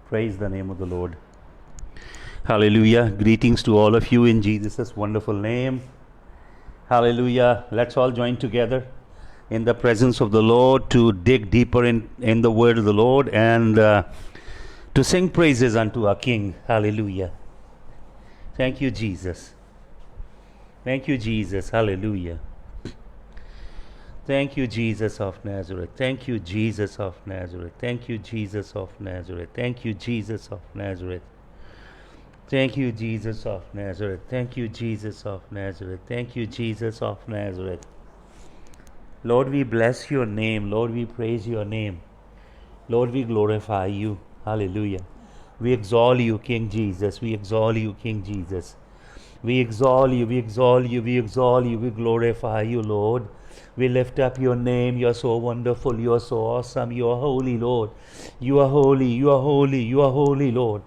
Praise the name of the Lord. Hallelujah. Greetings to all of you in Jesus' wonderful name. Hallelujah. Let's all join together in the presence of the Lord to dig deeper in the word of the Lord and to sing praises unto our King. Hallelujah. Thank you, Jesus. Thank you, Jesus. Hallelujah. Thank you, Jesus of Nazareth. Thank you, Jesus of Nazareth. Thank you, Jesus of Nazareth. Thank you, Jesus of Nazareth. Thank you, Jesus of Nazareth. Thank you, Jesus of Nazareth. Thank you, Jesus of Nazareth. Lord, we bless your name. Lord, we praise your name. Lord, we glorify you. Hallelujah. We exalt you, King Jesus. We exalt you, King Jesus. We exalt you, we exalt you, we exalt you, we glorify you, Lord. We lift up your name. You are so wonderful, you are so awesome, you are holy, Lord. You are holy, you are holy, you are holy, Lord.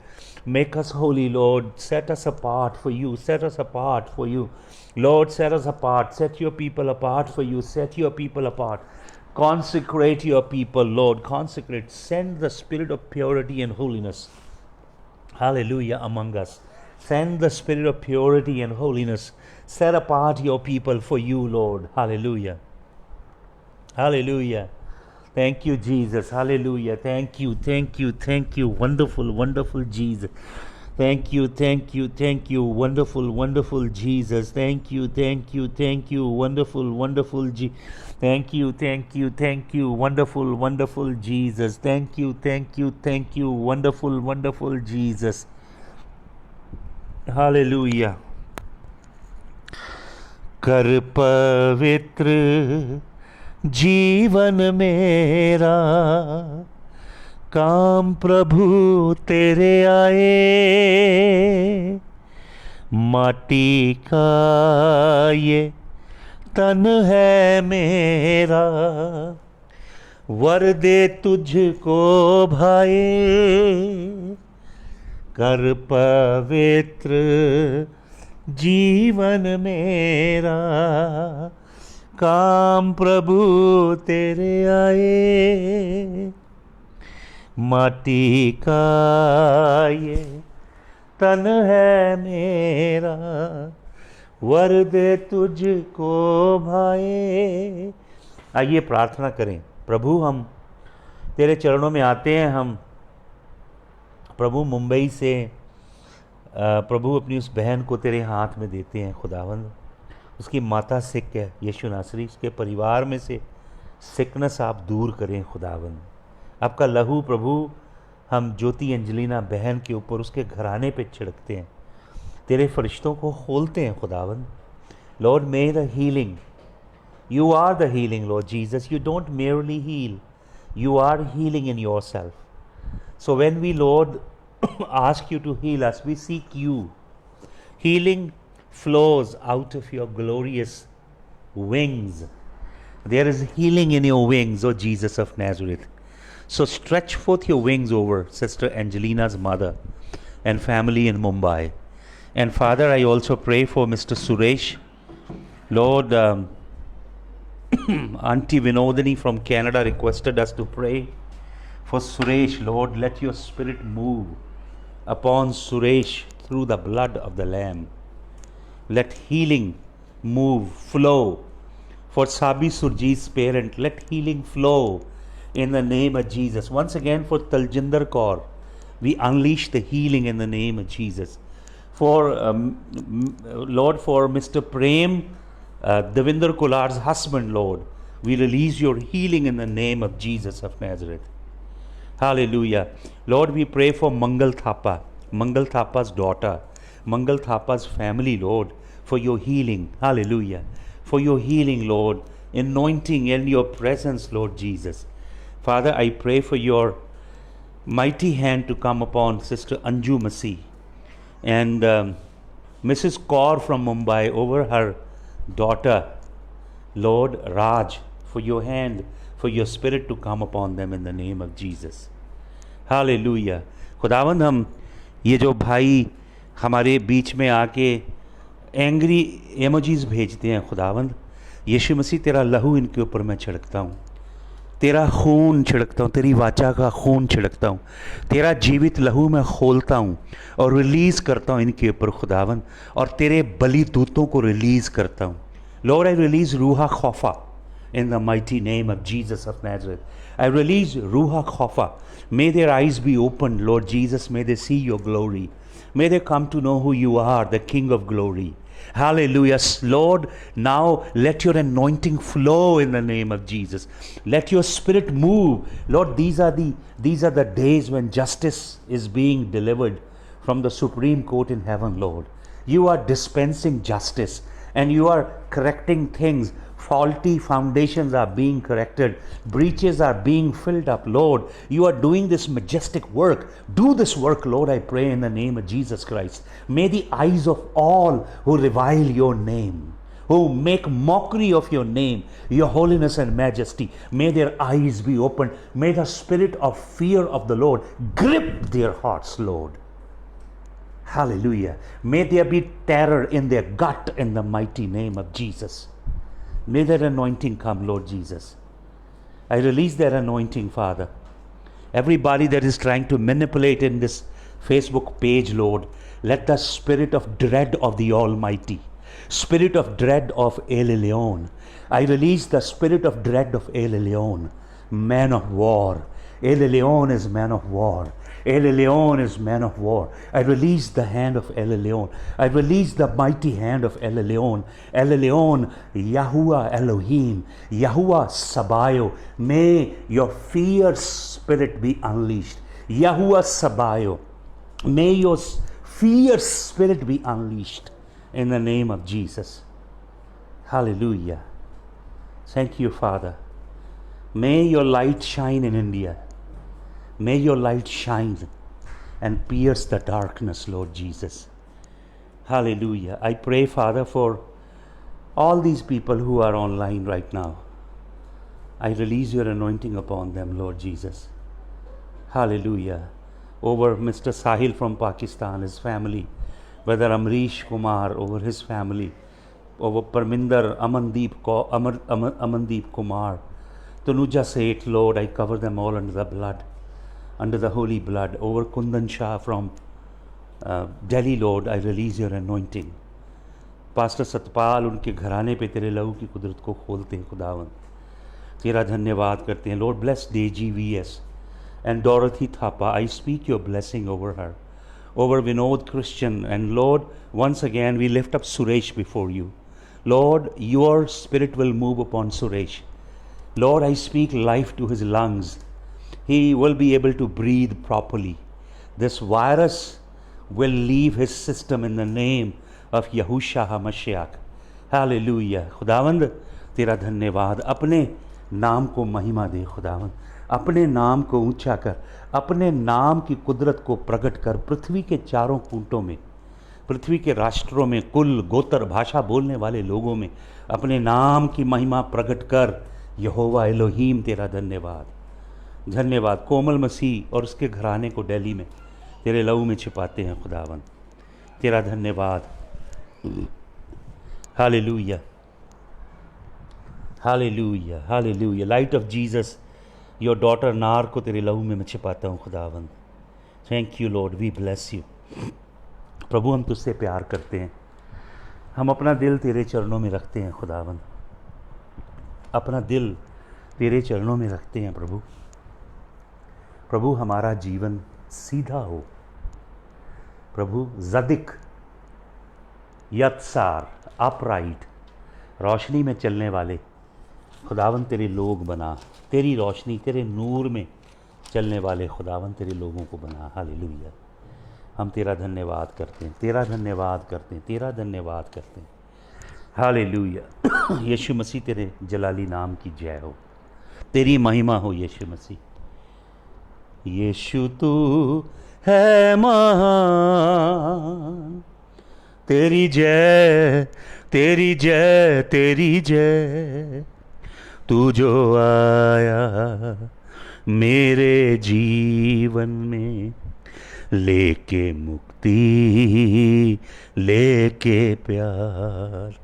Make us holy, Lord. Set us apart for you, set us apart for you. Lord, set us apart, set your people apart for you, set your people apart. Consecrate your people, Lord, consecrate. Send the spirit of purity and holiness. Hallelujah, among us. Send the spirit of purity and holiness. Set apart your people for you, Lord. Hallelujah. Hallelujah. Thank you, Jesus. Hallelujah. Thank you, thank you, thank you. Wonderful, wonderful Jesus. Thank you, thank you, thank you. Wonderful, wonderful Jesus. Thank you, thank you, thank you. Wonderful, wonderful Thank you, thank you, thank you. Wonderful, wonderful Jesus. Thank you, thank you, thank you. Wonderful, wonderful Jesus. Hallelujah. कर पवित्र जीवन मेरा, काम प्रभु तेरे आए, माटी का ये तन है मेरा, वर दे तुझको भाए, कर पवित्र जीवन मेरा, काम प्रभु तेरे आए, माटी का ये तन है मेरा, वर दे तुझको भाए। आइए प्रार्थना करें। प्रभु, हम तेरे चरणों में आते हैं। हम प्रभु मुंबई से प्रभु अपनी उस बहन को तेरे हाथ में देते हैं खुदावंद। उसकी माता सिक है यीशु नासरी, उसके परिवार में से सिकनेस आप दूर करें खुदावंद। आपका लहू प्रभु हम ज्योति एंजेलिना बहन के ऊपर, उसके घराने पे छिड़कते हैं। तेरे फरिश्तों को खोलते हैं खुदावंद। Lord, may the healing, you are the healing Lord Jesus. You don't merely heal, you are healing in yourself. So when we, Lord, ask you to heal us, we seek you. Healing flows out of your glorious wings. There is healing in your wings, O Jesus of Nazareth. So stretch forth your wings over Sister Angelina's mother and family in Mumbai. And Father, I also pray for Mr. Suresh. Lord, Auntie Vinodini from Canada requested us to pray for Suresh. Lord, let your spirit move upon Suresh through the blood of the Lamb. Let healing move, flow. For Sabi Surjeet's parent, let healing flow in the name of Jesus. Once again for Taljinder Kaur, we unleash the healing in the name of Jesus. For Lord, for Mr. Prem, Devinder Kular's husband, Lord, we release your healing in the name of Jesus of Nazareth. Hallelujah. Lord, we pray for Mangal Thapa, Mangal Thapa's daughter, Mangal Thapa's family, Lord, for your healing. Hallelujah. For your healing, Lord, anointing in your presence, Lord Jesus. Father, I pray for your mighty hand to come upon Sister Anju Masih and Mrs. Kaur from Mumbai over her daughter, Lord Raj, for your hand, for your spirit to come upon them in the name of Jesus. Hallelujah. खुदावंद, हम ये जो भाई हमारे बीच में आके angry एमोजीज भेजते हैं खुदावंद, यीशु मसीह तेरा लहू इनके ऊपर मैं छिड़कता हूँ। तेरा खून छिड़कता हूँ, तेरी वाचा का खून छिड़कता हूँ, तेरा जीवित लहू मैं खोलता हूँ और रिलीज़ करता हूँ इनके ऊपर खुदावन, और तेरे बलि दूतों को रिलीज़ करता हूँ। लॉर्ड, आई रिलीज़ रूहा खौफा in the mighty name of Jesus of Nazareth. I release Ruha Khofa. May their eyes be opened, Lord Jesus. May they see your glory. May they come to know who you are, the King of glory. Hallelujah. Lord, now let your anointing flow in the name of Jesus. Let your spirit move. Lord, these are the days when justice is being delivered from the Supreme Court in heaven, Lord. You are dispensing justice and you are correcting things. Faulty foundations are being corrected, breaches are being filled up. Lord, you are doing this majestic work. Do this work, Lord, I pray in the name of Jesus Christ. May the eyes of all who revile your name, who make mockery of your name, your holiness and majesty, may their eyes be opened. May the spirit of fear of the Lord grip their hearts, Lord. Hallelujah. May there be terror in their gut in the mighty name of Jesus. May that anointing come, Lord Jesus. I release that anointing, Father. Everybody that is trying to manipulate in this Facebook page, Lord, let the spirit of dread of the Almighty, spirit of dread of El Elyon, I release the spirit of dread of El Elyon, man of war. El Elyon is man of war. El Elyon is man of war. I release the hand of El Elyon. I release the mighty hand of El Elyon. El Elyon, Yahuwah Elohim, Yahuwah Sabayo. May your fierce spirit be unleashed. Yahuwah Sabayo. May your fierce spirit be unleashed in the name of Jesus. Hallelujah. Thank you, Father. May your light shine in India. May your light shine and pierce the darkness, Lord Jesus. Hallelujah. I pray, Father, for all these people who are online right now. I release your anointing upon them, Lord Jesus. Hallelujah. Over Mr. Sahil from Pakistan, his family, Brother Amrish Kumar, over his family, over Parminder Amandeep Kumar, Tanuja Seth, Lord, I cover them all under the blood, under the holy blood. Over Kundan Shah from Delhi, Lord, I release your anointing. Pastor Satpal, उनके घराने पे तेरे लहू की कुदरत को खोलते हैं खुदावन, तेरा धन्यवाद करते हैं. Lord, bless Daisy VS and Dorothy Thapa. I speak your blessing over her, over Vinod Christian, and Lord, once again we lift up Suresh before you. Lord, your spirit will move upon Suresh. Lord, I speak life to his lungs. He will be able to breathe properly. This virus will leave his system in the name of Yahushua HaMashiach. Hallelujah. खुदावंद तेरा धन्यवाद. अपने नाम को महिमा दे खुदावंद, अपने नाम को ऊंचा कर, अपने नाम की कुदरत को प्रकट कर. पृथ्वी के चारों कूटों में, पृथ्वी के राष्ट्रों में, कुल गोत्र भाषा बोलने वाले लोगों में अपने नाम की महिमा प्रकट कर. यहोवा एलोहीम तेरा धन्यवाद. धन्यवाद. कोमल मसीह और उसके घराने को दिल्ली में तेरे लहू में छिपाते हैं खुदावन, तेरा धन्यवाद. Hallelujah, hallelujah, hallelujah. Light of Jesus, your daughter नार को तेरे लहू में मैं छिपाता हूँ खुदावन. Thank you lord, we bless you. प्रभु, हम तुझसे प्यार करते हैं. हम अपना दिल तेरे चरणों में रखते हैं खुदावन, अपना दिल तेरे चरणों में रखते हैं प्रभु. प्रभु, हमारा जीवन सीधा हो प्रभु. ज़दिक, यत्सार, अपराइट, रोशनी में चलने वाले खुदावन तेरे लोग बना. तेरी रोशनी, तेरे नूर में चलने वाले खुदावन तेरे लोगों को बना. हालेलुया. हम तेरा धन्यवाद करते हैं, तेरा धन्यवाद करते हैं, तेरा धन्यवाद करते हैं. हालेलुया. यीशु मसीह, तेरे जलाली नाम की जय हो, तेरी महिमा हो यीशु मसीह. यीशु तू है महान, तेरी जय, तेरी जय, तेरी जय. तू जो आया मेरे जीवन में, लेके मुक्ति, लेके प्यार.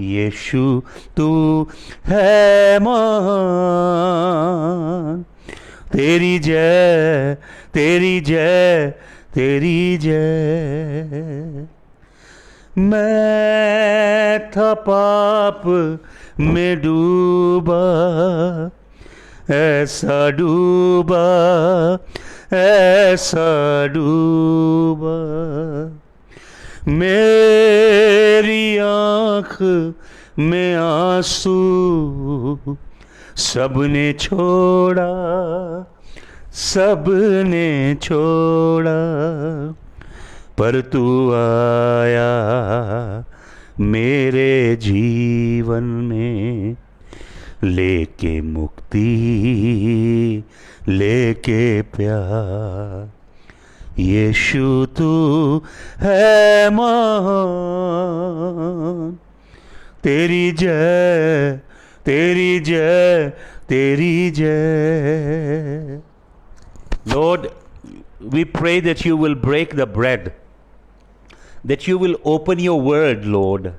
यीशु तू है महान, तेरी जय तेरी जय तेरी जय। मैं था पाप में डूबा, ऐसा डूबा ऐसा डूबा, मेरी आँख में आंसू सबने छोड़ा, सबने छोड़ा, पर तू आया मेरे जीवन में, लेके मुक्ति लेके प्यार। यीशु तू है महान, तेरी जय तेरी जय तेरी जय। Lord, we pray that you will break the bread, that you will open your word, Lord.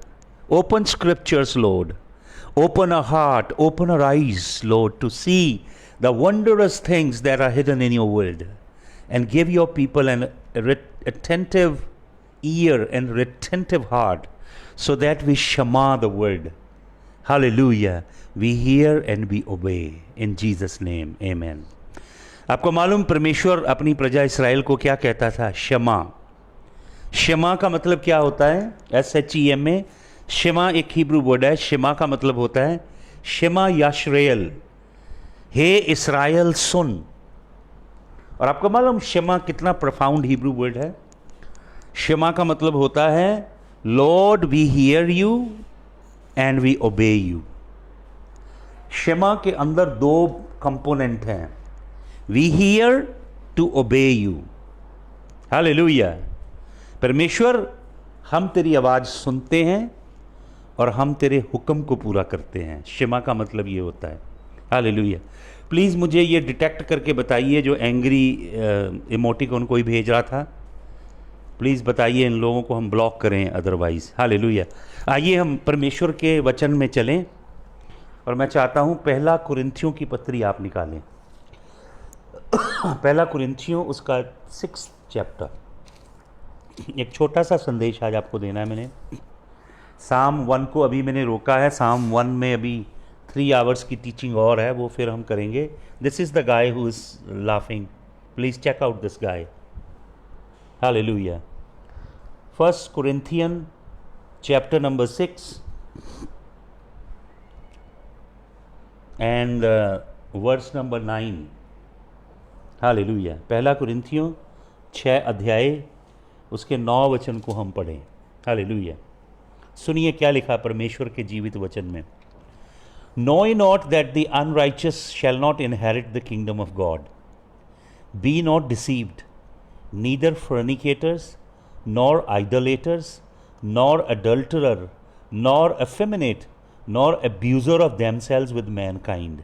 Open scriptures, Lord. Open our heart, open our eyes, Lord, to see the wondrous things that are hidden in your word, and give your people an attentive ear and retentive heart, so that we shama the word. Hallelujah. We hear and we obey. In Jesus' name, amen. आपको मालूम परमेश्वर अपनी प्रजा Israel को क्या कहता था? क्षमा। क्षमा का मतलब क्या होता है? SHEMA। क्षमा एक हिब्रू वर्ड है। क्षमा का मतलब होता है क्षमा याश्रेयल, हे इसराइल सुन। और आपको मालूम क्षमा कितना प्रोफाउंड हिब्रू वर्ड है? क्षमा का मतलब होता है lord we hear you and we obey you. क्षमा के अंदर दो कंपोनेंट हैं, we hear to obey you. Hallelujah. परमेश्वर हम तेरी आवाज़ सुनते हैं और हम तेरे हुक्म को पूरा करते हैं। क्षमा का मतलब ये होता है। हालेलुया। प्लीज़ मुझे ये डिटेक्ट करके बताइए, जो एंग्री इमोटिकॉन कोई भेज रहा था, प्लीज़ बताइए, इन लोगों को हम ब्लॉक करें अदरवाइज़। हालेलुया। आइए हम परमेश्वर के वचन में चलें, और मैं चाहता हूँ पहला कुरिन्थियों की पत्री आप निकालें। पहला कुरिन्थियों उसका 6th चैप्टर। एक छोटा सा संदेश आज आपको देना है मैंने। साम 1 को अभी मैंने रोका है। साम 1 में अभी 3 आवर्स की टीचिंग और है, वो फिर हम करेंगे। This is the guy who is laughing, please check out this guy. Hallelujah. 1 Corinthians chapter number 6 and verse number 9। Hallelujah. पहला कुरिन्थियों 6 अध्याय उसके 9 वचन को हम पढ़ें। हालेलुया। सुनिए क्या लिखा परमेश्वर के जीवित वचन में। Know ye not that the unrighteous shall not inherit the kingdom of God? Be not deceived, neither fornicators, nor idolaters, nor adulterer, nor effeminate, nor abuser of themselves with mankind,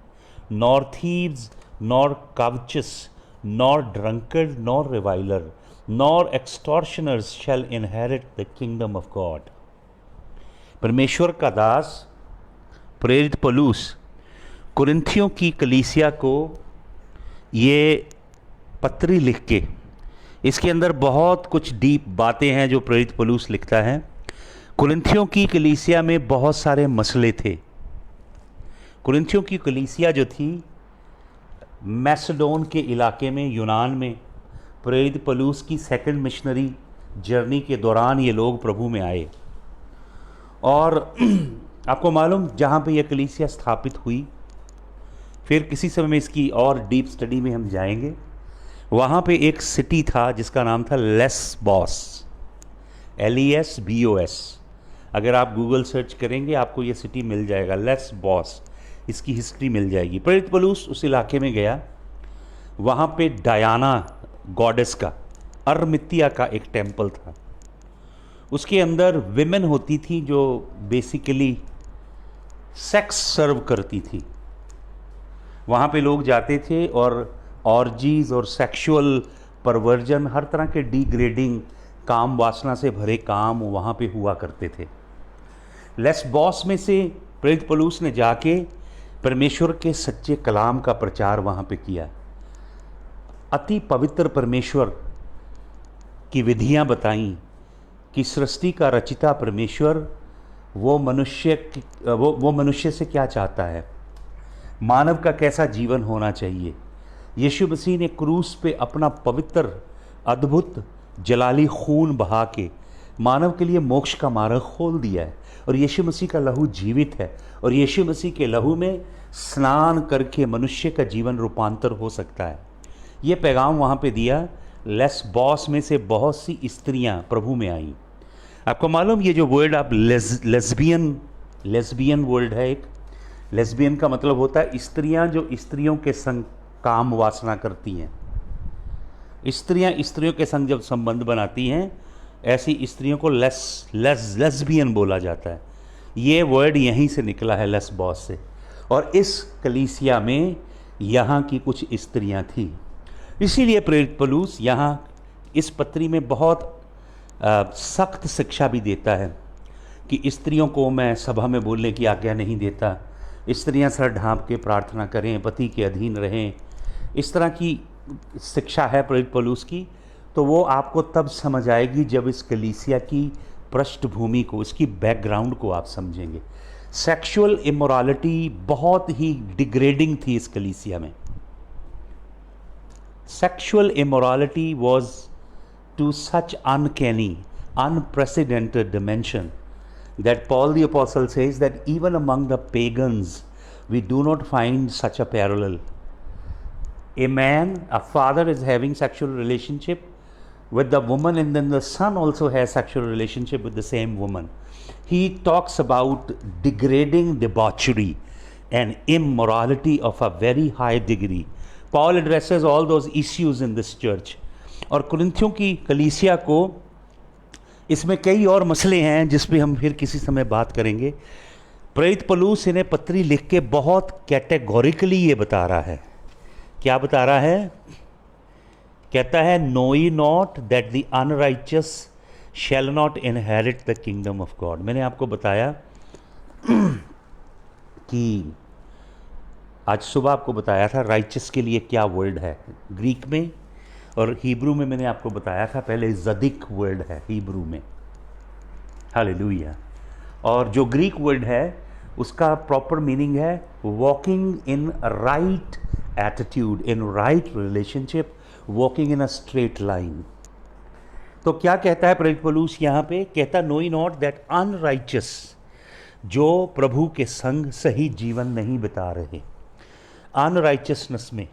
nor thieves, nor covetous, nor drunkard, nor reviler, nor extortioners shall inherit the kingdom of God। परमेश्वर का दास प्रेरित पौलुस कुरिन्थियों की कलीसिया को ये पत्री लिख के, इसके अंदर बहुत कुछ डीप बातें हैं जो प्रेरित पौलुस लिखता है। कुरिन्थियों की कलीसिया में बहुत सारे मसले थे। कुरिन्थियों की कलीसिया जो थी मैसेडोन के इलाके में, यूनान में, प्रेरित पौलुस की 2nd मिशनरी जर्नी के दौरान ये लोग प्रभु में आए। और आपको मालूम जहाँ पे ये कलीसिया स्थापित हुई, फिर किसी समय में इसकी और डीप स्टडी में हम जाएंगे। वहाँ पे एक सिटी था जिसका नाम था लेस्बोस, LESBOS। अगर आप गूगल सर्च करेंगे आपको ये सिटी मिल जाएगा, लेस्बोस। इसकी हिस्ट्री मिल जाएगी। प्रेरित पौलुस उस इलाके में गया। वहाँ पे डायना गॉडेस का, अरमितिया का एक टेम्पल था। उसके अंदर विमेन होती थी जो बेसिकली सेक्स सर्व करती थी। वहाँ पे लोग जाते थे और ऑर्जीज और सेक्सुअल परवर्जन, हर तरह के डिग्रेडिंग काम वासना से भरे काम वहाँ पे हुआ करते थे। लेस्बोस में से प्रेरित पौलुस ने जाके परमेश्वर के सच्चे कलाम का प्रचार वहाँ पे किया। अति पवित्र परमेश्वर की विधियाँ बताईं कि सृष्टि का रचिता परमेश्वर वो मनुष्य से क्या चाहता है, मानव का कैसा जीवन होना चाहिए। यीशु मसीह ने क्रूस पे अपना पवित्र अद्भुत जलाली खून बहा के मानव के लिए मोक्ष का मार्ग खोल दिया है। और यीशु मसीह का लहू जीवित है, और यीशु मसीह के लहू में स्नान करके मनुष्य का जीवन रूपांतर हो सकता है। ये पैगाम वहाँ पे दिया। लेस्बोस में से बहुत सी स्त्रियाँ प्रभु में आईं। आपको मालूम, ये जो वर्ड आप लेस्बियन वर्ड है, एक लेस्बियन का मतलब होता है स्त्रियां जो स्त्रियों के संग काम वासना करती हैं। स्त्रियां स्त्रियों के संग जब संबंध बनाती हैं, ऐसी स्त्रियों को लेस्बियन बोला जाता है। ये वर्ड यहीं से निकला है, लेस्बोस से। और इस कलीसिया में यहाँ की कुछ स्त्रियां थी। इसीलिए प्रेरित पौलुस यहाँ इस पत्री में बहुत सख्त शिक्षा भी देता है कि स्त्रियों को मैं सभा में बोलने की आज्ञा नहीं देता। स्त्रियां सर ढांप के प्रार्थना करें, पति के अधीन रहें। इस तरह की शिक्षा है प्रेरित पौलुस की। तो वो आपको तब समझ आएगी जब इस कलीसिया की पृष्ठभूमि को, इसकी बैकग्राउंड को आप समझेंगे। सेक्सुअल इमोरालिटी बहुत ही डिग्रेडिंग थी इस कलीसिया में। Sexual immorality was to such uncanny, unprecedented dimension that Paul the Apostle says that even among the pagans we do not find such a parallel. A father is having sexual relationship with the woman, and then the son also has sexual relationship with the same woman. He talks about degrading debauchery and immorality of a very high degree. Paul addresses all those issues in this church. और कुरिन्थियों की कलीसिया को, इसमें कई और मसले हैं जिस पे हम फिर किसी समय बात करेंगे। प्रेरित पौलुस इन्हें पत्री लिख के बहुत कैटेगोरिकली ये बता रहा है। क्या बता रहा है? कहता है, know ye not that the unrighteous shall not inherit the kingdom of God. मैंने आपको बताया कि आज सुबह आपको बताया था राइचियस के लिए क्या वर्ड है ग्रीक में, और हिब्रू में मैंने आपको बताया था पहले ज़दिक वर्ड है हिब्रू में। हालेलुया। और जो ग्रीक वर्ड है उसका प्रॉपर मीनिंग है walking in right attitude, in right relationship, walking in a straight line. तो क्या कहता है प्रेरित पौलुस यहाँ पे? कहता, no ye not that unrighteous, जो प्रभु के संग सही जीवन नहीं बिता रहे, अनराइचियसनेस में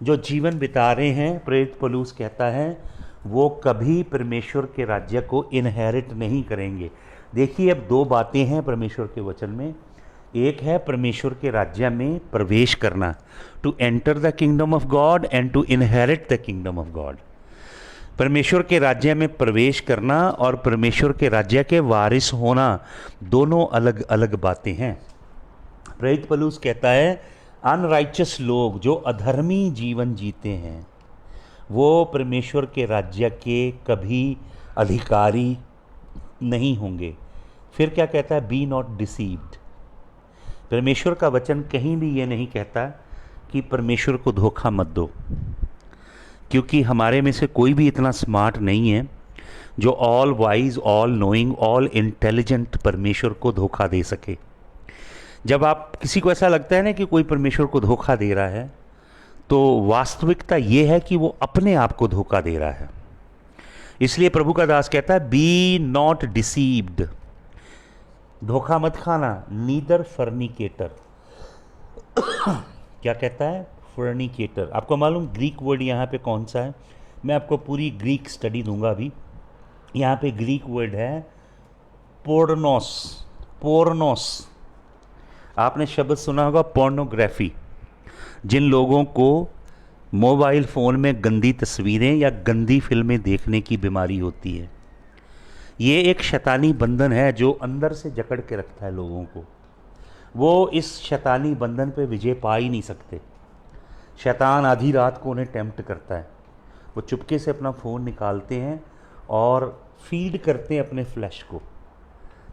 जो जीवन बिता रहे हैं, प्रेरित पौलुस कहता है वो कभी परमेश्वर के राज्य को इनहेरिट नहीं करेंगे। देखिए, अब दो बातें हैं परमेश्वर के वचन में। एक है परमेश्वर के राज्य में प्रवेश करना, to enter the kingdom of God and to inherit the kingdom of God. परमेश्वर के राज्य में प्रवेश करना और परमेश्वर के राज्य के वारिस होना दोनों अलग अलग बातें हैं। प्रेरित पौलुस कहता है अनराइचियस लोग जो अधर्मी जीवन जीते हैं वो परमेश्वर के राज्य के कभी अधिकारी नहीं होंगे। फिर क्या कहता है? Be not deceived. परमेश्वर का वचन कहीं भी ये नहीं कहता कि परमेश्वर को धोखा मत दो, क्योंकि हमारे में से कोई भी इतना स्मार्ट नहीं है जो all wise, all knowing, all intelligent परमेश्वर को धोखा दे सके। जब आप किसी को ऐसा लगता है ना कि कोई परमेश्वर को धोखा दे रहा है, तो वास्तविकता ये है कि वो अपने आप को धोखा दे रहा है। इसलिए प्रभु का दास कहता है बी नॉट डिसीव्ड, धोखा मत खाना। नीदर फर्निकेटर, क्या कहता है? फर्निकेटर। आपको मालूम ग्रीक वर्ड यहाँ पे कौन सा है? मैं आपको पूरी ग्रीक स्टडी दूंगा अभी। यहाँ पे ग्रीक वर्ड है पोर्नोस। पोर्नोस, आपने शब्द सुना होगा पोर्नोग्राफी। जिन लोगों को मोबाइल फ़ोन में गंदी तस्वीरें या गंदी फिल्में देखने की बीमारी होती है, ये एक शैतानी बंधन है जो अंदर से जकड़ के रखता है लोगों को। वो इस शैतानी बंधन पे विजय पा ही नहीं सकते। शैतान आधी रात को उन्हें टेम्प्ट करता है, वो चुपके से अपना फ़ोन निकालते हैं और फीड करते हैं अपने फ्लैश को।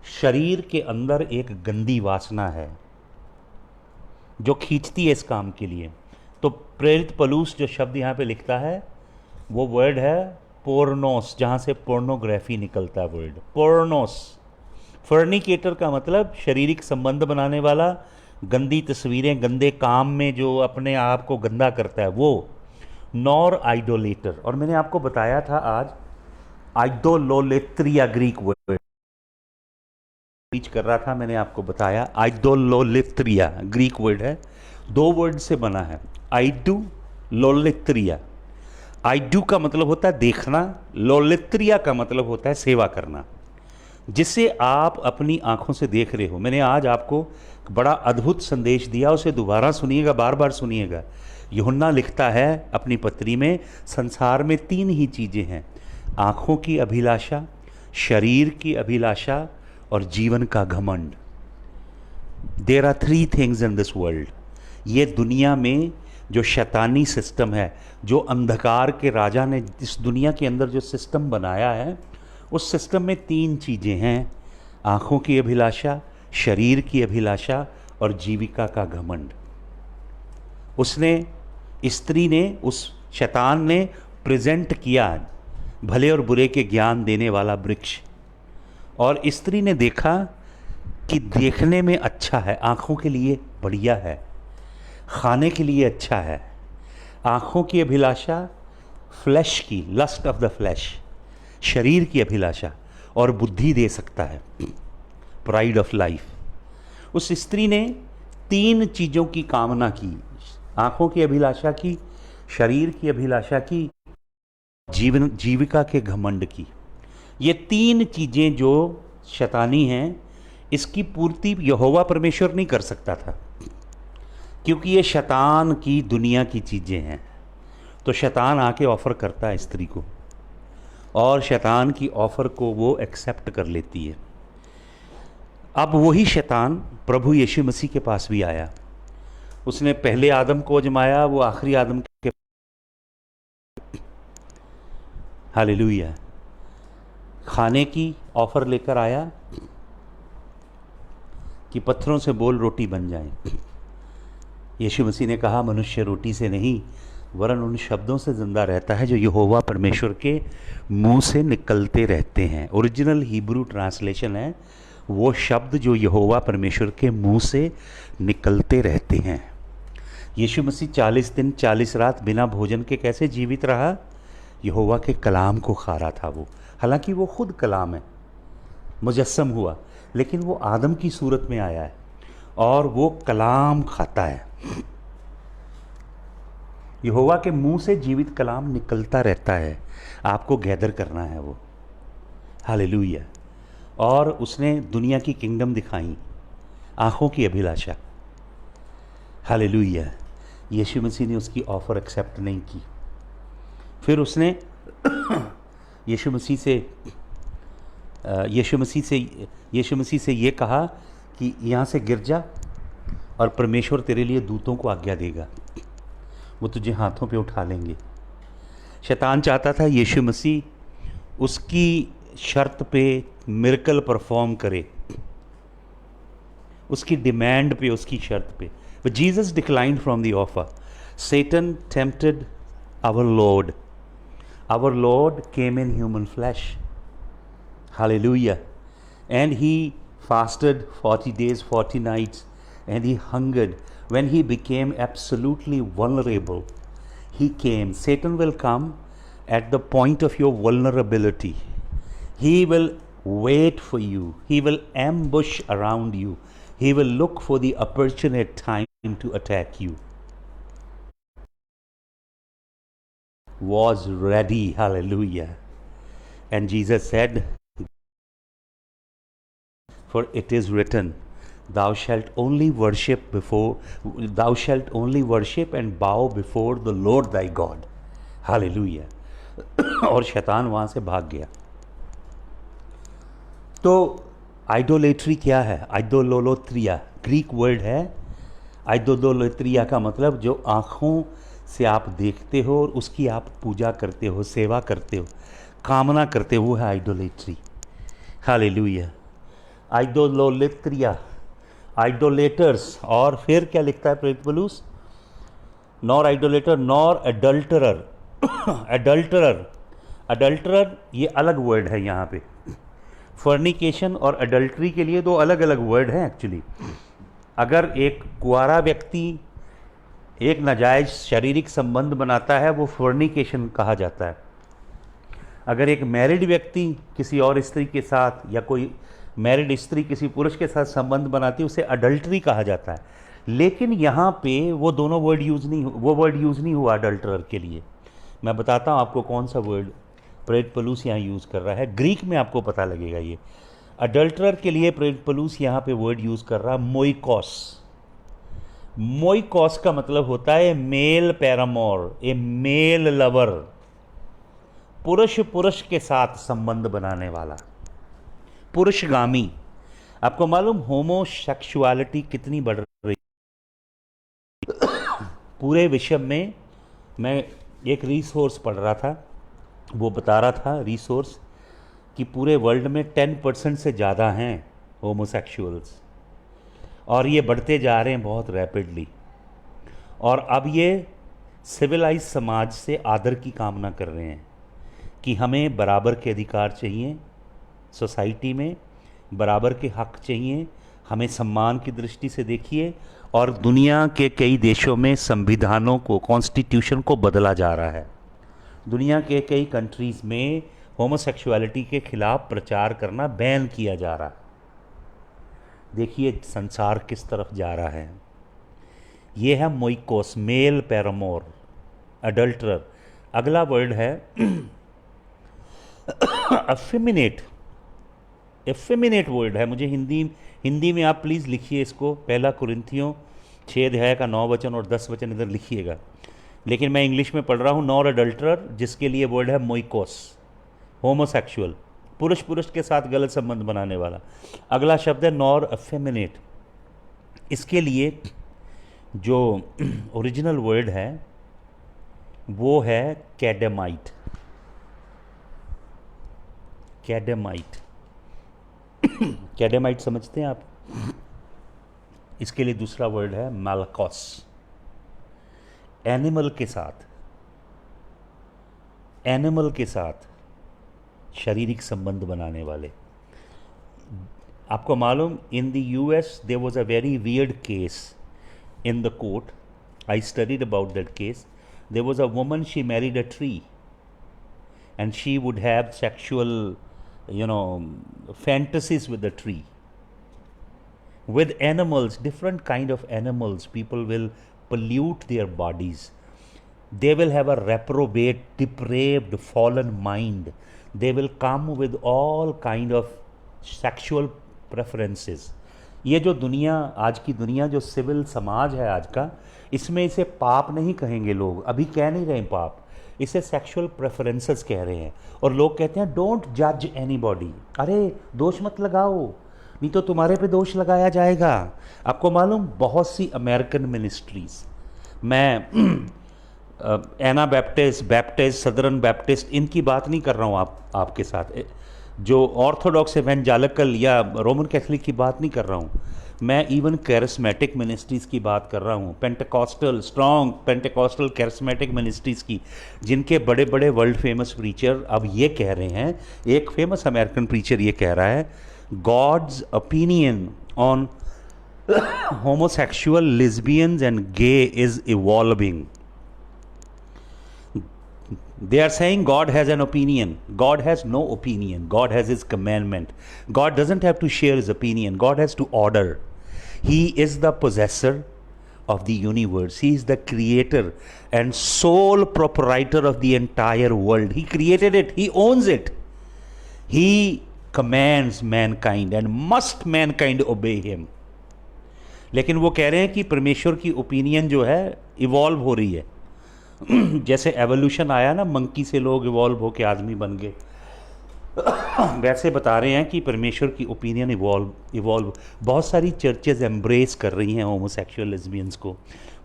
शरीर के अंदर एक गंदी वासना है जो खींचती है इस काम के लिए। तो प्रेरित पलूस जो शब्द यहाँ पे लिखता है वो वर्ड है पोर्नोस, जहाँ से पोर्नोग्राफी निकलता है वर्ड पोर्नोस। फर्निकेटर का मतलब शारीरिक संबंध बनाने वाला, गंदी तस्वीरें, गंदे काम में जो अपने आप को गंदा करता है वो। नॉर आइडोलेटर, और मैंने आपको बताया था आज आइडोलोलेत्रिया ग्रीक वर्ड रीच कर रहा था, मैंने आपको बताया आइडोलोलेत्रिया ग्रीक वर्ड है, 2 वर्ड से बना है। आइडू लोलेत्रिया, आइडू का मतलब होता है देखना, लोलेत्रिया का मतलब होता है सेवा करना, जिसे आप अपनी आंखों से देख रहे हो। मैंने आज आपको बड़ा अद्भुत संदेश दिया, उसे दोबारा सुनिएगा, बार बार सुनिएगा। यूहन्ना लिखता है अपनी पत्री में, संसार में 3 ही चीज़ें हैं, आँखों की अभिलाषा, शरीर की अभिलाषा और जीवन का घमंड। There are 3 things in this world. ये दुनिया में जो शैतानी सिस्टम है, जो अंधकार के राजा ने इस दुनिया के अंदर जो सिस्टम बनाया है, उस सिस्टम में 3 चीज़ें हैं, आँखों की अभिलाषा, शरीर की अभिलाषा और जीविका का घमंड। उसने, स्त्री ने, उस शैतान ने प्रेजेंट किया भले और बुरे के ज्ञान देने वाला वृक्ष, और स्त्री ने देखा कि देखने में अच्छा है, आँखों के लिए बढ़िया है, खाने के लिए अच्छा है। आँखों की अभिलाषा, फ्लैश की, लस्ट ऑफ द फ्लैश, शरीर की अभिलाषा, और बुद्धि दे सकता है, प्राइड ऑफ लाइफ। उस स्त्री ने 3 चीज़ों की कामना की, आँखों की अभिलाषा की, शरीर की अभिलाषा की, जीविका के घमंड की। ये 3 चीज़ें जो शैतानी हैं, इसकी पूर्ति यहोवा परमेश्वर नहीं कर सकता था, क्योंकि ये शैतान की दुनिया की चीज़ें हैं। तो शैतान आके ऑफ़र करता है स्त्री को, और शैतान की ऑफ़र को वो एक्सेप्ट कर लेती है। अब वही शैतान प्रभु यीशु मसीह के पास भी आया, उसने पहले आदम को आजमाया, वो आखिरी आदम के, हालेलुया, खाने की ऑफ़र लेकर आया कि पत्थरों से बोल रोटी बन जाए। यीशु मसीह ने कहा मनुष्य रोटी से नहीं वरन उन शब्दों से ज़िंदा रहता है जो यहोवा परमेश्वर के मुंह से निकलते रहते हैं। ओरिजिनल हिब्रू ट्रांसलेशन है, वो शब्द जो यहोवा परमेश्वर के मुंह से निकलते रहते हैं। यीशु मसीह 40 दिन 40 रात बिना भोजन के कैसे जीवित रहा? यहोवा के कलाम को खा रहा था वो। हालांकि वो खुद कलाम है, मुजस्सम हुआ, लेकिन वो आदम की सूरत में आया है और वो कलाम खाता है। यहोवा के मुंह से जीवित कलाम निकलता रहता है, आपको गैदर करना है वो। हालेलुया। और उसने दुनिया की किंगडम दिखाई, आँखों की अभिलाषा। हालेलुया। यीशु मसीह ने उसकी ऑफ़र एक्सेप्ट नहीं की। फिर उसने यीशु मसीह से ये कहा कि यहाँ से गिर जा और परमेश्वर तेरे लिए दूतों को आज्ञा देगा, वो तुझे हाथों पे उठा लेंगे। शैतान चाहता था यीशु मसीह उसकी शर्त पे मिरेकल परफॉर्म करे, उसकी डिमांड पे, उसकी शर्त पे। But Jesus declined from the offer. Satan tempted our Lord. Our Lord came in human flesh. Hallelujah. And he fasted 40 days, 40 nights, and he hungered. When he became absolutely vulnerable, he came. Satan will come at the point of your vulnerability. He will wait for you. He will ambush around you. He will look for the opportune time to attack you. Was ready. Hallelujah. And Jesus said, for it is written, thou shalt only worship and bow before the Lord thy God. Hallelujah. और शैतान वहाँ से भाग गया। तो idolatry क्या है? आइडोलोलोत्रिया Greek word है। आइडोलोलोत्रिया का मतलब जो आँखों से आप देखते हो और उसकी आप पूजा करते हो, सेवा करते हो, कामना करते हो, वो है आइडोलेट्री। हालेलुया। आइडोलोलेट्रिया, आइडोलेटर्स, और फिर क्या लिखता है प्रेरित पौलुस? Nor आइडोलेटर nor एडल्टरर। एडल्टरर, अडल्टरर ये अलग वर्ड है यहाँ पे। फॉर्निकेशन और अडल्ट्री के लिए दो अलग अलग वर्ड हैं एक्चुअली। अगर एक कुंवारा व्यक्ति एक नाजायज़ शारीरिक संबंध बनाता है वो फॉर्निकेशन कहा जाता है। अगर एक मैरिड व्यक्ति किसी और स्त्री के साथ या कोई मैरिड स्त्री किसी पुरुष के साथ संबंध बनाती है उसे अडल्ट्री कहा जाता है। लेकिन यहाँ पे वो दोनों वर्ड यूज़ नहीं, वो वर्ड यूज़ नहीं हुआ अडल्टरर के लिए। मैं बताता हूँ आपको कौन सा वर्ड प्रेरित पौलुस यहाँ यूज़ कर रहा है। ग्रीक में आपको पता लगेगा ये। अडल्टरर के लिए प्रेरित पौलुस यहाँ पे वर्ड यूज़ कर रहा है मोइकोस। मोइकोस का मतलब होता है मेल पैरामोर, ए मेल लवर, पुरुष पुरुष के साथ संबंध बनाने वाला, पुरुषगामी। आपको मालूम होमोसेक्सुअलिटी कितनी बढ़ रही पूरे विश्व में। मैं एक रिसोर्स पढ़ रहा था, वो बता रहा था रिसोर्स कि पूरे वर्ल्ड में 10% से ज़्यादा हैं होमोसेक्सुअल्स, और ये बढ़ते जा रहे हैं बहुत रैपिडली। और अब ये सिविलाइज समाज से आदर की कामना कर रहे हैं कि हमें बराबर के अधिकार चाहिए, सोसाइटी में बराबर के हक चाहिए, हमें सम्मान की दृष्टि से देखिए। और दुनिया के कई देशों में संविधानों को, कॉन्स्टिट्यूशन को बदला जा रहा है। दुनिया के कई कंट्रीज़ में होमोसेक्सुअलिटी के खिलाफ प्रचार करना बैन किया जा रहा है। देखिए संसार किस तरफ जा रहा है। ये है मोइकोस, मेल पैरामोर, अडल्टरर। अगला वर्ड है एफेमिनेट। एफेमिनेट वर्ड है। मुझे हिंदी में आप प्लीज़ लिखिए इसको। पहला कुरिन्थियों 6 अध्याय का 9 वचन और 10 वचन इधर लिखिएगा। लेकिन मैं इंग्लिश में पढ़ रहा हूँ। नॉर अडल्टरर, जिसके लिए वर्ड है मोइकोस, होमोसेक्सुअल, पुरुष पुरुष के साथ गलत संबंध बनाने वाला। अगला शब्द है नॉर एफेमिनेट। इसके लिए जो ओरिजिनल वर्ड है वो है कैडेमाइट। कैडेमाइट, कैडेमाइट समझते हैं आप? इसके लिए दूसरा वर्ड है मालकोस, एनिमल के साथ, एनिमल के साथ शारीरिक संबंध बनाने वाले। आपको मालूम in the US there was a very weird case in the court. I studied about that case. There was a woman, she married a tree and she would have sexual fantasies with the tree, with animals, different kind of animals. People will pollute their bodies. They will have a reprobate, depraved, fallen mind. They will come with all kind of sexual preferences. ये जो दुनिया, आज की दुनिया, जो civil समाज है आज का, इसमें इसे पाप नहीं कहेंगे लोग, अभी कह नहीं रहे पाप, इसे सेक्सुअल प्रेफरेंसेस कह रहे हैं। और लोग कहते हैं डोंट जज एनीबॉडी। अरे दोष मत लगाओ, नहीं तो तुम्हारे पे दोष लगाया जाएगा। आपको मालूम बहुत सी अमेरिकन मिनिस्ट्रीज, मैं एना बैप्टिस्ट, सदर्न बैप्टिस्ट, इनकी बात नहीं कर रहा हूँ आपके साथ, जो ऑर्थोडॉक्स एवेंजेलिकल या रोमन कैथोलिक की बात नहीं कर रहा हूँ। मैं इवन कैरिस्मेटिक मिनिस्ट्रीज़ की बात कर रहा हूँ, पेंटेकॉस्टल, स्ट्रॉन्ग पेंटेकॉस्टल कैरिस्मेटिक मिनिस्ट्रीज़ की, जिनके बड़े बड़े वर्ल्ड फेमस प्रीचर अब ये कह रहे हैं, एक फेमस अमेरिकन प्रीचर ये कह रहा है, God's opinion on homosexual, lesbians and gay is evolving. They are saying God has an opinion. God has no opinion. God has His commandment. God doesn't have to share His opinion. God has to order. He is the possessor of the universe. He is the creator and sole proprietor of the entire world. He created it. He owns it. He commands mankind and must mankind obey Him. लेकिन वो कह रहे हैं कि परमेश्वर की opinion जो है इवॉल्व हो रही है। जैसे एवोल्यूशन आया ना, मंकी से लोग इवॉल्व होकर आदमी बन गए, वैसे बता रहे हैं कि परमेश्वर की ओपिनियन इवॉल्व। बहुत सारी चर्चेज एम्ब्रेस कर रही हैं होमोसेक्सुअल, लेस्बियंस को।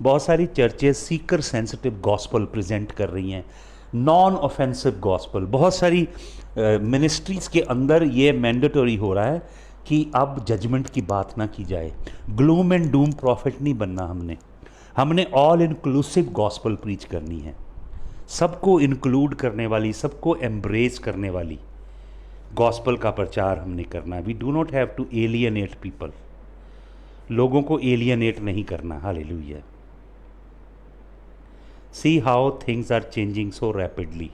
बहुत सारी churches Sikar sensitive gospel present कर रही हैं, नॉन ऑफेंसिव गॉस्पल। बहुत सारी मिनिस्ट्रीज़ के अंदर ये मैंडेटरी हो रहा है कि अब जजमेंट की बात ना की जाए। ग्लूम एंड डूम प्रॉफिट नहीं बनना हमने ऑल इंक्लूसिव गॉस्पल प्रीच करनी है, सबको इंक्लूड करने वाली, सबको एम्ब्रेस करने वाली गॉस्पल का प्रचार हमने करना। We do not have to alienate people, लोगों को एलियनेट नहीं करना। Hallelujah. See how things are changing so rapidly,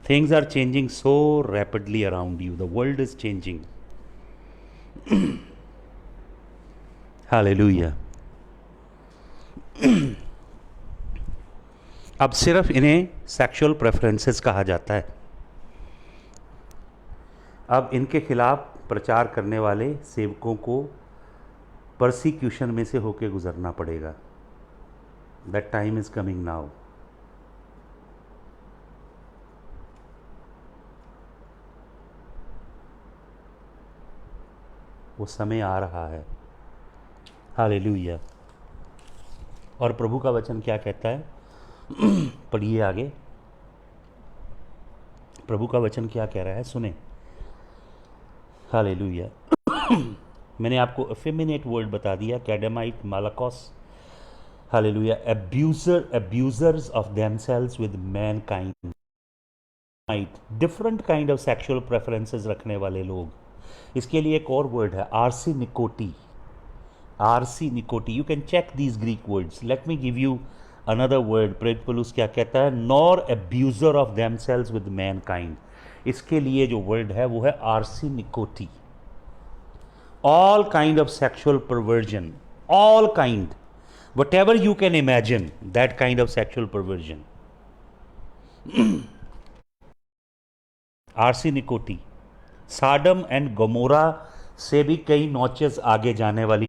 things are changing so rapidly around you, the world is changing. Hallelujah. अब सिर्फ इन्हें सेक्सुअल प्रेफरेंसेस कहा जाता है। अब इनके खिलाफ प्रचार करने वाले सेवकों को परसिक्यूशन में से होकर गुजरना पड़ेगा। That time is coming now. वो समय आ रहा है। हालेलुया। और प्रभु का वचन क्या कहता है? पढ़िए आगे, प्रभु का वचन क्या कह रहा है, सुने। हालेलुया। मैंने आपको एफेमिनेट वर्ड बता दिया, कैडेमाइट, मालाकोस। Hallelujah. Abusers of themselves with mankind, different kind of sexual preferences रखने वाले लोग। इसके लिए एक और वर्ड है, आरसी निकोटी। आरसी निकोटी, you can check these Greek words. Let me give you another word. प्रेरित पौलुस क्या कहता है? Nor abuser of themselves with mankind. इसके लिए जो वर्ड है वो है आरसी निकोटी। All kind of sexual perversion, all kind, whatever you can imagine, that kind of sexual perversion. आरसी निकोटी साडम एंड गमोरा से भी कई नॉचेस आगे जाने वाली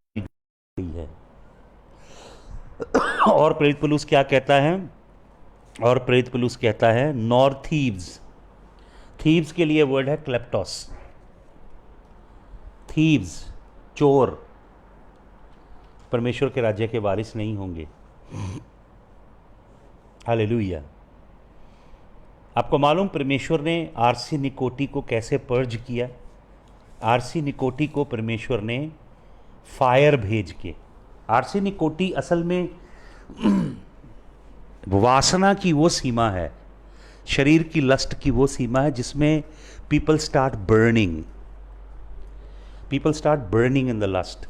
है। और प्रेरित पौलुस क्या कहता है? और प्रेरित पौलुस कहता है नॉर थीव्स। थीव्स के लिए वर्ड है क्लेप्टोस। थीव्स, चोर, परमेश्वर के राज्य के वारिस नहीं होंगे। हालेलुया। आपको मालूम परमेश्वर ने आरसी निकोटी को कैसे पर्ज किया? आरसी निकोटी को परमेश्वर ने फायर भेज के। आरसी निकोटी असल में वासना की वो सीमा है, शरीर की लस्ट की वो सीमा है जिसमें people start burning in the lust.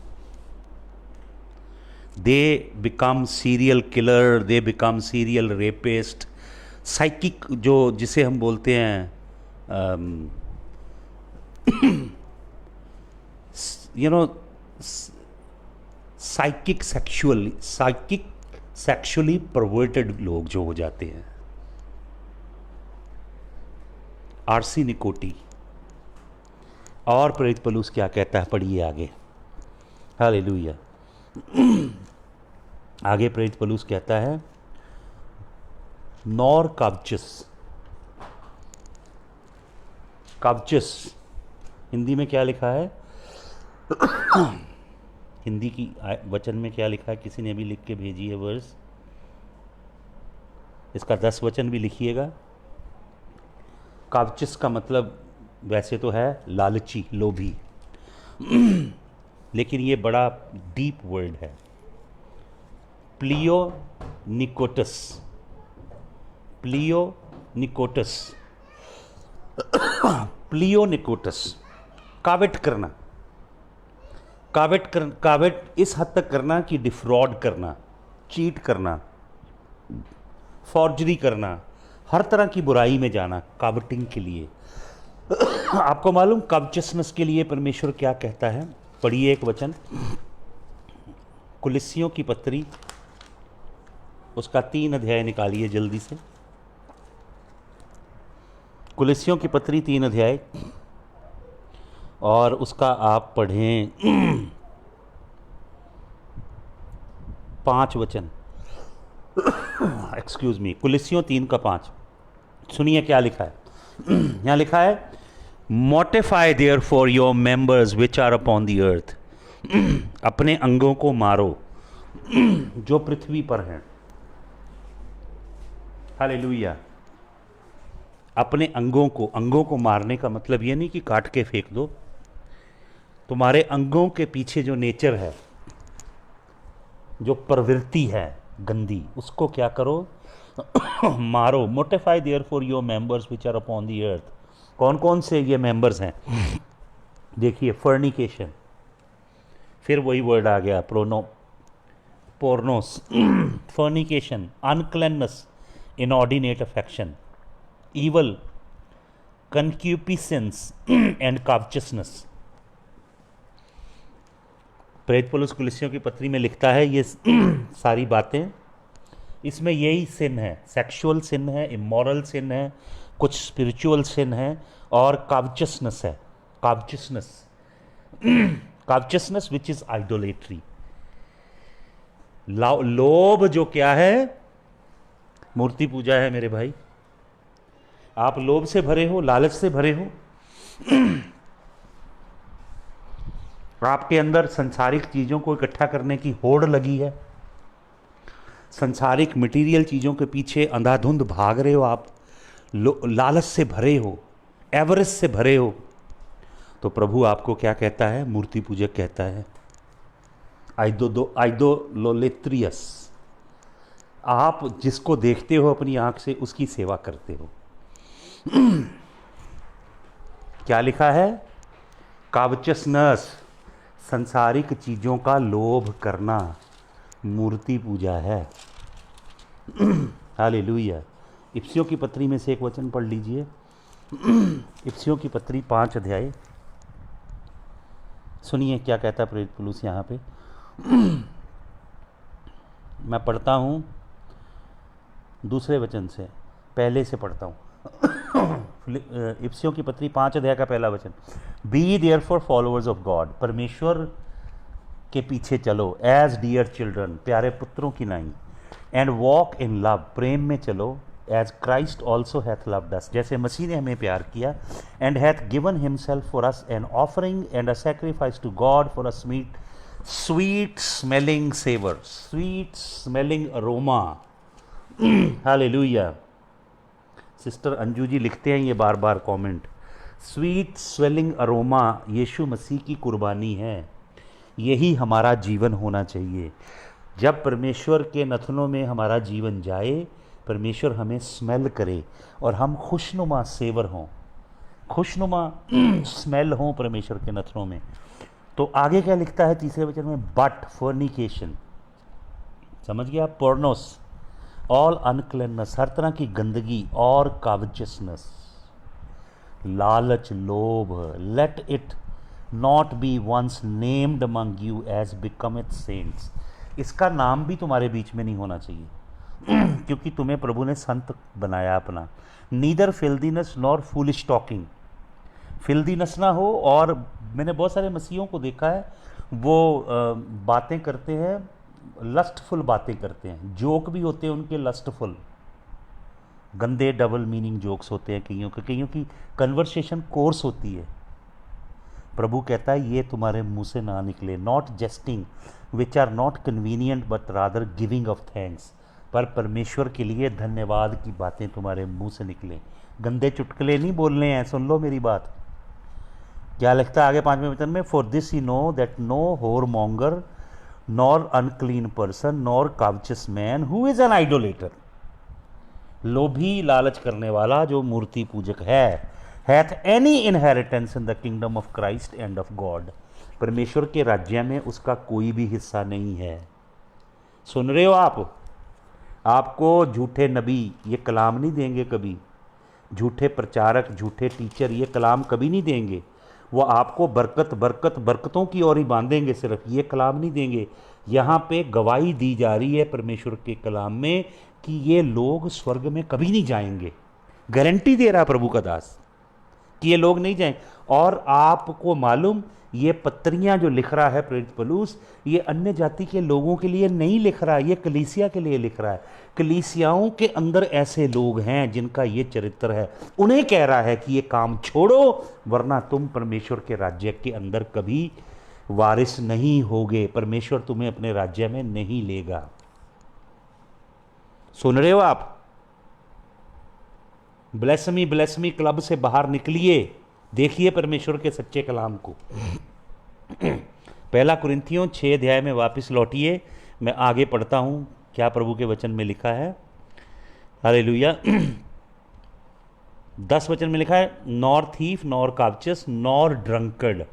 they become serial killer, they become serial rapist, psychic, जो जिसे हम बोलते हैं you know psychic sexually perverted लोग जो हो जाते हैं। आरसी निकोटी। और प्रेरित पौलुस क्या कहता है? पढ़िए आगे। हालेलुया। आगे प्रेरित पौलुस कहता है नॉर कवचस। कवचस हिंदी में क्या लिखा है? हिंदी की वचन में क्या लिखा है? किसी ने भी लिख के भेजी है वर्स, इसका 10 वचन भी लिखिएगा। कवचस का मतलब वैसे तो है लालची, लोभी, लेकिन ये बड़ा डीप वर्ड है। प्लियो निकोटस, प्लियो निकोटस, प्लियो निकोटस, काविट करना। काविट इस हद तक करना कि डिफ्रॉड करना, चीट करना, फॉर्जरी करना, हर तरह की बुराई में जाना, काविटिंग के लिए। आपको मालूम कवचसनेस के लिए परमेश्वर क्या कहता है? पढ़िए एक वचन, कुलिस्सियों की पत्री, उसका 3 अध्याय निकालिए जल्दी से। कुलिस्सियों की पत्री 3 अध्याय, और उसका आप पढ़ें 5 वचन। एक्सक्यूज मी, कुलिस्सियों 3 का 5। सुनिए क्या लिखा है। यहाँ लिखा है mortify therefore your members which are upon the earth. अपने अंगों को मारो जो पृथ्वी पर हैं। हालेलुया। अपने अंगों को मारने का मतलब ये नहीं कि काट के फेंक दो, तुम्हारे अंगों के पीछे जो नेचर है, जो प्रवृत्ति है गंदी, उसको क्या करो? मारो। Mortify therefore your members which are upon the earth. कौन कौन से ये मेंबर्स हैं? देखिए, फर्निकेशन, फिर वही वर्ड आ गया, पोर्नोस, fornication, uncleanness, inordinate affection, evil, concupiscence and covetousness। प्रेरित पौलुस कुलिस्सियों की पत्री में लिखता है ये सारी बातें, इसमें यही सिन है, सेक्सुअल सिन है, इमोरल सिन है, कुछ स्पिरिचुअल सिन है, और कावचसनेस है। कावचसनेस, कावचसनेस विच इज आइडोलेट्री। लोभ जो क्या है? मूर्ति पूजा है मेरे भाई। आप लोभ से भरे हो, लालच से भरे हो, आपके अंदर संसारिक चीज़ों को इकट्ठा करने की होड़ लगी है, संसारिक मटेरियल चीज़ों के पीछे अंधाधुंध भाग रहे हो आप, लालच से भरे हो, एवरेज से भरे हो, तो प्रभु आपको क्या कहता है? मूर्ति पूजक कहता है, आइडोलोलेट्रियस। आप जिसको देखते हो अपनी आंख से, उसकी सेवा करते हो। क्या लिखा है? कावचसनस, संसारिक चीजों का लोभ करना, मूर्ति पूजा है। हालेलुया। इफ्सियों की पत्री में से एक वचन पढ़ लीजिए। इफ्सियों की पत्री 5 अध्याय, सुनिए क्या कहता है प्रेरित पौलुस यहाँ पे। मैं पढ़ता हूँ दूसरे वचन से, पहले से पढ़ता हूँ। इफ्सियों की पत्री 5 अध्याय का पहला वचन, be therefore followers of God, परमेश्वर के पीछे चलो, एज डियर चिल्ड्रन, प्यारे पुत्रों की नाई, एंड वॉक इन लव, प्रेम में चलो, as Christ also hath loved us, जैसे मसीह ने हमें प्यार किया, and hath given himself for us an offering and a sacrifice to God for a sweet smelling savour, sweet smelling aroma. Hallelujah. Sister Anju ji लिखते हैं ये बार बार कमेंट, स्वीट स्वेलिंग अरोमा यीशु मसीह की कुर्बानी है। यही हमारा जीवन होना चाहिए। जब परमेश्वर के नथनों में हमारा जीवन जाए, परमेश्वर हमें स्मेल करे और हम खुशनुमा सेवर हों, खुशनुमा स्मेल हों परमेश्वर के नथनों में। तो आगे क्या लिखता है तीसरे वचन में? बट फॉर्निकेशन, समझ गया? पोर्नोस, ऑल अनक्लेननेस, हर तरह की गंदगी, और कावचसनेस, लालच, लोभ, let it not be once named among you as becometh saints, इसका नाम भी तुम्हारे बीच में नहीं होना चाहिए, क्योंकि तुम्हें प्रभु ने संत बनाया अपना। नीदर फिल्दीनेस नॉर फूलिश टॉकिंग, फिल्दीनेस ना हो। और मैंने बहुत सारे मसीहों को देखा है, वो बातें करते हैं, लस्टफुल बातें करते हैं, जोक भी होते हैं उनके लस्टफुल, गंदे डबल मीनिंग जोक्स होते हैं कईयों की कन्वर्सेशन कोर्स होती है। प्रभु कहता है ये तुम्हारे मुंह से ना निकले, not jesting which are not convenient but rather giving of thanks, पर परमेश्वर के लिए धन्यवाद की बातें तुम्हारे मुंह से निकले, गंदे चुटकुले नहीं बोलने हैं। सुन लो मेरी बात, क्या लिखता है आगे 5वें वचन में? For this you know that no whoremonger nor unclean person nor covetous man who is an idolater, लोभी लालच करने वाला जो मूर्ति पूजक है, hath any inheritance in the kingdom of Christ and of God, परमेश्वर के राज्य में उसका कोई भी हिस्सा नहीं है। सुन रहे हो आप? आपको झूठे नबी ये कलाम नहीं देंगे कभी, झूठे प्रचारक, झूठे टीचर ये कलाम कभी नहीं देंगे। वो आपको बरकत बरकत बरकतों की ओर ही बांधेंगे, सिर्फ ये कलाम नहीं देंगे। यहाँ पे गवाही दी जा रही है परमेश्वर के कलाम में कि ये लोग स्वर्ग में कभी नहीं जाएंगे। गारंटी दे रहा प्रभु का दास कि ये लोग नहीं जाएंगे। और आपको मालूम, ये पत्रियां जो लिख रहा है प्रेरित पौलुस, ये अन्य जाति के लोगों के लिए नहीं लिख रहा, ये कलीसिया के लिए लिख रहा है। कलीसियाओं के अंदर ऐसे लोग हैं जिनका ये चरित्र है, उन्हें कह रहा है कि ये काम छोड़ो, वरना तुम परमेश्वर के राज्य के अंदर कभी वारिस नहीं होगे, परमेश्वर तुम्हें अपने राज्य में नहीं लेगा। सुन रहे हो आप? ब्लेसमी क्लब से बाहर निकलिए, देखिए परमेश्वर के सच्चे कलाम को। पहला कुरिन्थियों 6 अध्याय में वापस लौटिए, मैं आगे पढ़ता हूँ क्या प्रभु के वचन में लिखा है। हालेलुया। 10 वचन में लिखा है, nor thief nor covetous nor drunkard.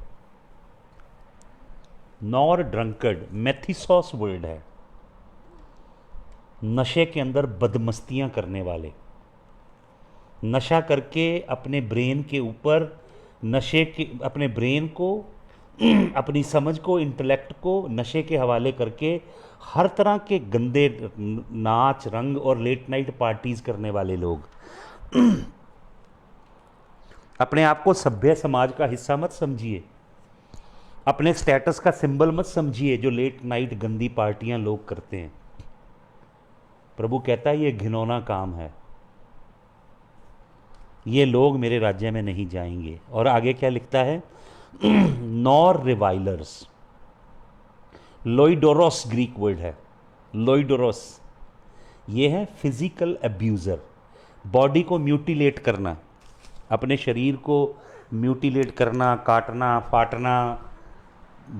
Nor drunkard मेथिसॉस वर्ड है, नशे के अंदर बदमस्तियां करने वाले, नशा करके अपने ब्रेन के ऊपर, नशे के अपने ब्रेन को, अपनी समझ को, इंटेलेक्ट को नशे के हवाले करके हर तरह के गंदे नाच रंग और लेट नाइट पार्टीज करने वाले लोग। अपने आप को सभ्य समाज का हिस्सा मत समझिए, अपने स्टेटस का सिंबल मत समझिए जो लेट नाइट गंदी पार्टियां लोग करते हैं। प्रभु कहता है ये घिनौना काम है, ये लोग मेरे राज्य में नहीं जाएंगे। और आगे क्या लिखता है, नॉर रिवाइलर्स। लोइडोरोस ग्रीक वर्ड है, लोइडोरोस। ये है फिजिकल अब्यूज़र, बॉडी को म्यूटिलेट करना, अपने शरीर को म्यूटिलेट करना, काटना फाटना,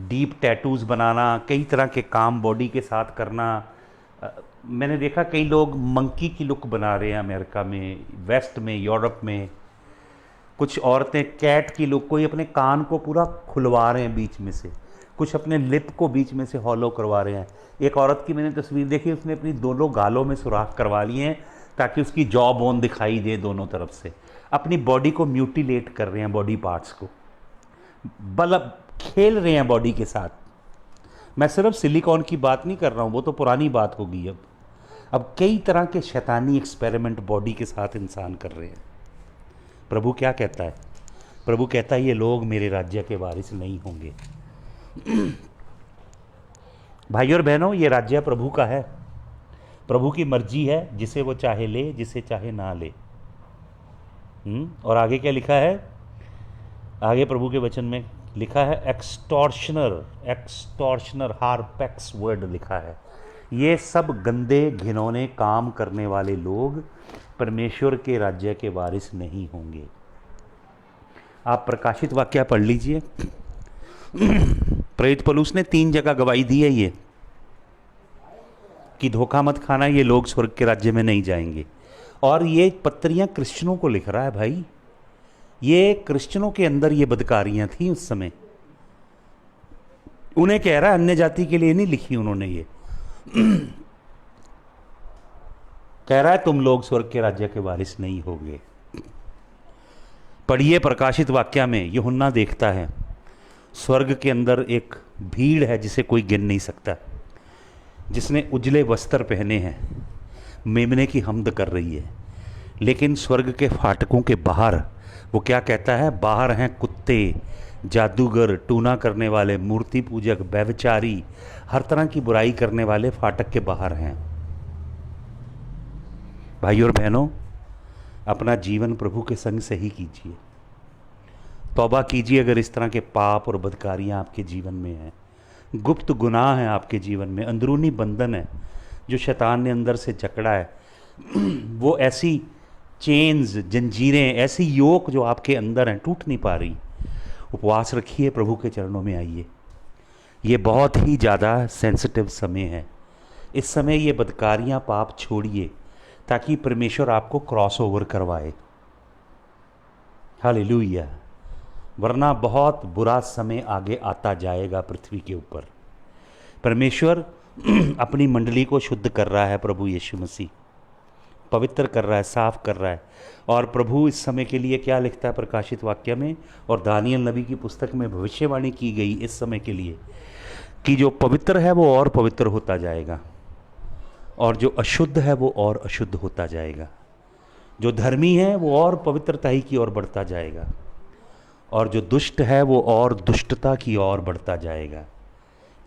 डीप टैटूज बनाना, कई तरह के काम बॉडी के साथ करना। मैंने देखा कई लोग मंकी की लुक बना रहे हैं अमेरिका में, वेस्ट में, यूरोप में। कुछ औरतें कैट की लुक, कोई अपने कान को पूरा खुलवा रहे हैं बीच में से, कुछ अपने लिप को बीच में से हॉलो करवा रहे हैं। एक औरत की मैंने तस्वीर देखी, उसने अपनी दोनों गालों में सुराख करवा लिए हैं ताकि उसकी जॉ बोन दिखाई दे दोनों तरफ से। अपनी बॉडी को म्यूटिलेट कर रहे हैं, बॉडी पार्ट्स को बलब खेल रहे हैं बॉडी के साथ। मैं सिर्फ सिलिकॉन की बात नहीं कर रहा हूँ, वो तो पुरानी बात होगी। अब कई तरह के शैतानी एक्सपेरिमेंट बॉडी के साथ इंसान कर रहे हैं। प्रभु क्या कहता है? प्रभु कहता है ये लोग मेरे राज्य के वारिस नहीं होंगे। भाइयों और बहनों, ये राज्य प्रभु का है, प्रभु की मर्जी है, जिसे वो चाहे ले, जिसे चाहे ना ले। और आगे क्या लिखा है? आगे प्रभु के वचन में लिखा है एक्सटॉर्शनर, एक्सटॉर्शनर, हार्पेक्स वर्ड लिखा है। ये सब गंदे घिनौने काम करने वाले लोग परमेश्वर के राज्य के वारिस नहीं होंगे। आप प्रकाशित वाक्य पढ़ लीजिए। प्रेरित पौलुस ने 3 जगह गवाही दी है ये कि धोखा मत खाना, ये लोग स्वर्ग के राज्य में नहीं जाएंगे। और ये पत्रियां क्रिश्चियनों को लिख रहा है भाई। ये क्रिश्चियनों के अंदर ये बदकारियां थी उस समय। उन्हें कह रहा है, अन्य जाति के लिए नहीं लिखी उन्होंने ये। कह रहा है तुम लोग स्वर्ग के राज्य के वारिस नहीं होगे। पढ़िए प्रकाशित वाक्य में, यूहन्ना देखता है स्वर्ग के अंदर एक भीड़ है जिसे कोई गिन नहीं सकता, जिसने उजले वस्त्र पहने हैं, मेमने की हमद कर रही है। लेकिन स्वर्ग के फाटकों के बाहर वो क्या कहता है? बाहर हैं कुत्ते, जादूगर, टूना करने वाले, मूर्ति पूजक, व्यभिचारी, हर तरह की बुराई करने वाले फाटक के बाहर हैं। भाइयों और बहनों, अपना जीवन प्रभु के संग से ही कीजिए। तौबा कीजिए अगर इस तरह के पाप और बदकारियां आपके जीवन में हैं, गुप्त गुनाह हैं आपके जीवन में, अंदरूनी बंधन है जो शैतान ने अंदर से जकड़ा है। वो ऐसी चेन्स, जंजीरें, ऐसी योक जो आपके अंदर हैं, टूट नहीं पा रही। उपवास रखिए, प्रभु के चरणों में आइए। ये बहुत ही ज़्यादा सेंसिटिव समय है। इस समय ये बदकारियां, पाप छोड़िए ताकि परमेश्वर आपको क्रॉस ओवर करवाए। हालेलुया। वरना बहुत बुरा समय आगे आता जाएगा पृथ्वी के ऊपर। परमेश्वर अपनी मंडली को शुद्ध कर रहा है, प्रभु यीशु मसीह पवित्र कर रहा है, साफ कर रहा है। और प्रभु इस समय के लिए क्या लिखता है प्रकाशित वाक्य में, और दानियल नबी की पुस्तक में भविष्यवाणी की गई इस समय के लिए कि जो पवित्र है वो और पवित्र होता जाएगा, और जो अशुद्ध है वो और अशुद्ध होता जाएगा, जो धर्मी है वो और पवित्रता ही की ओर बढ़ता जाएगा, और जो दुष्ट है वो और दुष्टता की ओर बढ़ता जाएगा।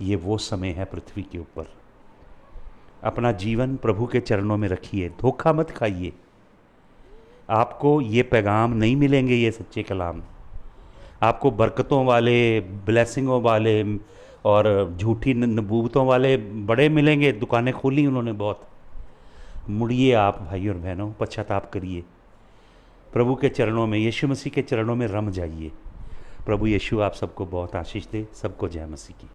ये वो समय है पृथ्वी के ऊपर। अपना जीवन प्रभु के चरणों में रखिए, धोखा मत खाइए। आपको ये पैगाम नहीं मिलेंगे, ये सच्चे कलाम आपको बरकतों वाले, ब्लेसिंगों वाले और झूठी नबूवतों वाले बड़े मिलेंगे। दुकानें खोली उन्होंने बहुत। मुड़िए आप भाइयों और बहनों, पश्चाताप करिए, प्रभु के चरणों में, यीशु मसीह के चरणों में रम जाइए। प्रभु यीशु आप सबको बहुत आशीष दे। सबको जय मसीह की।